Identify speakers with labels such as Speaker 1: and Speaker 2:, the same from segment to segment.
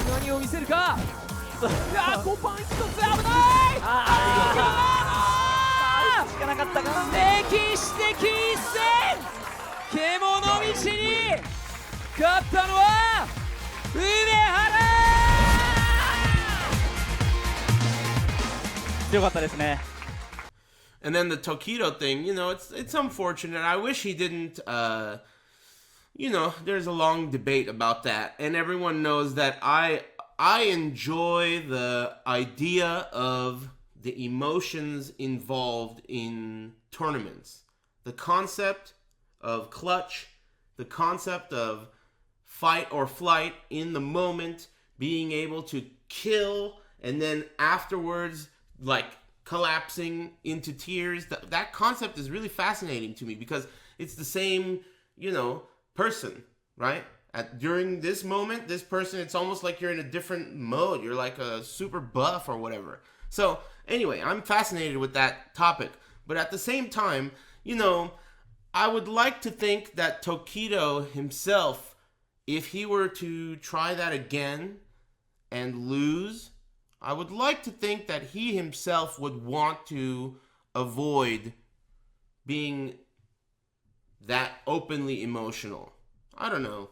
Speaker 1: 何を見せるか。5番1つ危ない。
Speaker 2: しかなかったか。
Speaker 1: 歴史的一戦、獣道に勝ったのは梅原。
Speaker 2: 強かったですね。
Speaker 3: And then the Tokido thing, it's unfortunate. I wish he didn't, there's a long debate about that. And everyone knows that I enjoy the idea of the emotions involved in tournaments. The concept of clutch, the concept of fight or flight in the moment, being able to kill, and then afterwards, collapsing into tears. That concept is really fascinating to me because it's the same, person, right? During this moment, this person, it's almost like you're in a different mode. You're like a super buff or whatever. So anyway, I'm fascinated with that topic. But at the same time, I would like to think that Tokido himself, if he were to try that again and lose, I would like to think that he himself would want to avoid being that openly emotional. I don't know.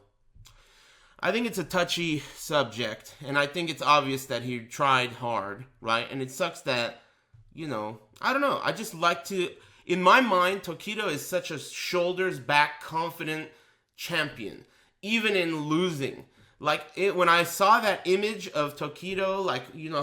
Speaker 3: I think it's a touchy subject, and I think it's obvious that he tried hard, right? And it sucks that, I don't know. I just like to, in my mind, Tokido is such a shoulders back confident champion, even in losing. When I saw that image of Tokido,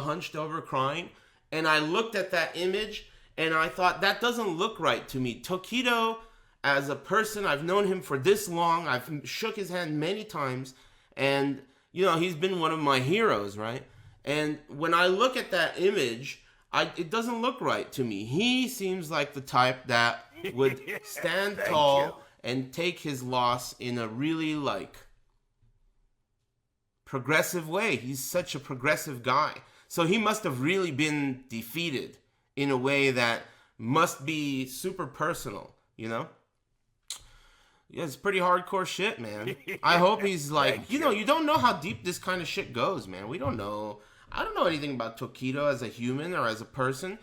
Speaker 3: hunched over crying, and I looked at that image, and I thought, that doesn't look right to me. Tokido, as a person, I've known him for this long, I've shook his hand many times, and, he's been one of my heroes, right? And when I look at that image, it doesn't look right to me. He seems like the type that would stand tall and take his loss in a really, progressive way. He's such a progressive guy. So he must have really been defeated in a way that must be super personal, Yeah, it's pretty hardcore shit, man. I hope he's you don't know how deep this kind of shit goes, man. We don't know. I don't know anything about Tokido as a human or as a person,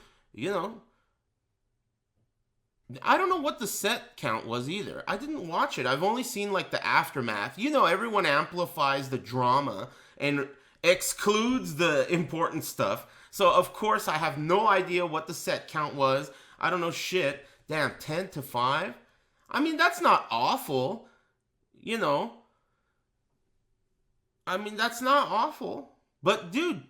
Speaker 3: I don't know what the set count was either. I didn't watch it. I've only seen the aftermath. Everyone amplifies the drama and excludes the important stuff. So of course I have no idea what the set count was. I don't know shit. Damn, 10-5? I mean, that's not awful. That's not awful. But dude,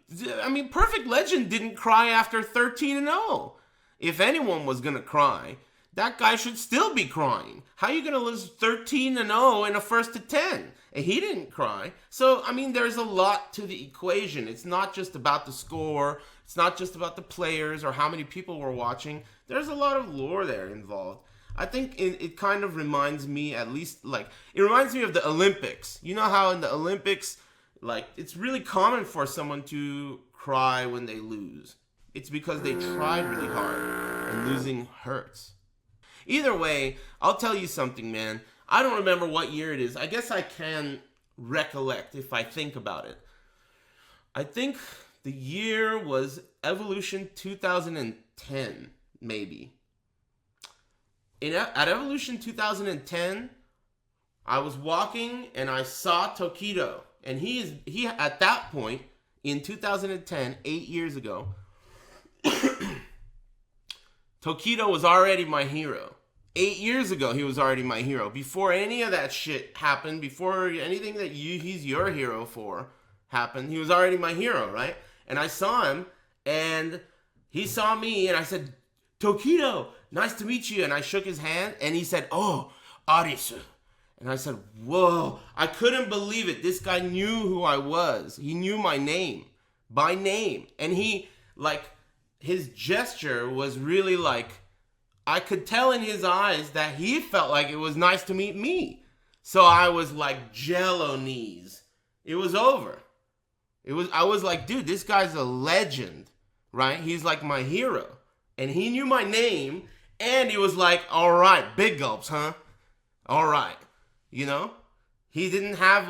Speaker 3: Perfect Legend didn't cry after 13-0. If anyone was gonna cry, that guy should still be crying. How are you going to lose 13-0 in a first to 10? And he didn't cry. So, there's a lot to the equation. It's not just about the score. It's not just about the players or how many people were watching. There's a lot of lore there involved. I think it kind of reminds me, at least, it reminds me of the Olympics. You know how in the Olympics, it's really common for someone to cry when they lose. It's because they tried really hard and losing hurts. Either way, I'll tell you something, man. I don't remember what year it is. I guess I can recollect if I think about it. I think the year was Evolution 2010, maybe. At Evolution 2010, I was walking and I saw Tokido. And he at that point, in 2010, 8 years ago, Tokido was already my hero. 8 years ago, he was already my hero. Before any of that shit happened, before anything that he's your hero for happened, he was already my hero, right? And I saw him, and he saw me, and I said, Tokido, nice to meet you. And I shook his hand, and he said, oh, Aris. And I said, whoa, I couldn't believe it. This guy knew who I was. He knew my name, by name. And he, his gesture was really I could tell in his eyes that he felt like it was nice to meet me. So I was jello knees. It was over. I was like, dude, this guy's a legend, right? He's my hero. And he knew my name, and he was like, all right, big gulps, huh? All right. He didn't have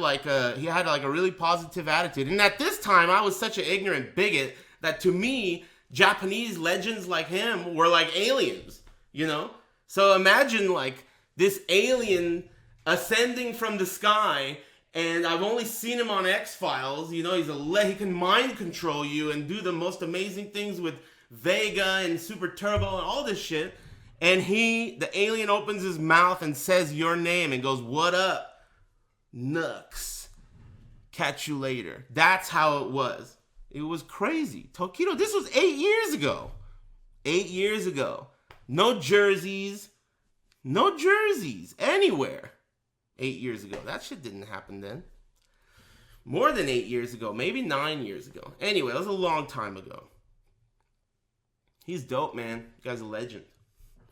Speaker 3: he had like a really positive attitude. And at this time, I was such an ignorant bigot that to me, Japanese legends like him were like aliens, you know? So imagine like this alien ascending from the sky, and I've only seen him on X-Files, you know, he can mind control you and do the most amazing things with Vega and Super Turbo and all this shit. And the alien opens his mouth and says your name and goes, "What up? Nux. Catch you later." That's how it was. It was crazy. Tokido, this was 8 years ago. 8 years ago. No jerseys anywhere. 8 years ago. That shit didn't happen then. More than 8 years ago. Maybe 9 years ago. Anyway, that was a long time ago. He's dope, man. The guy's a legend.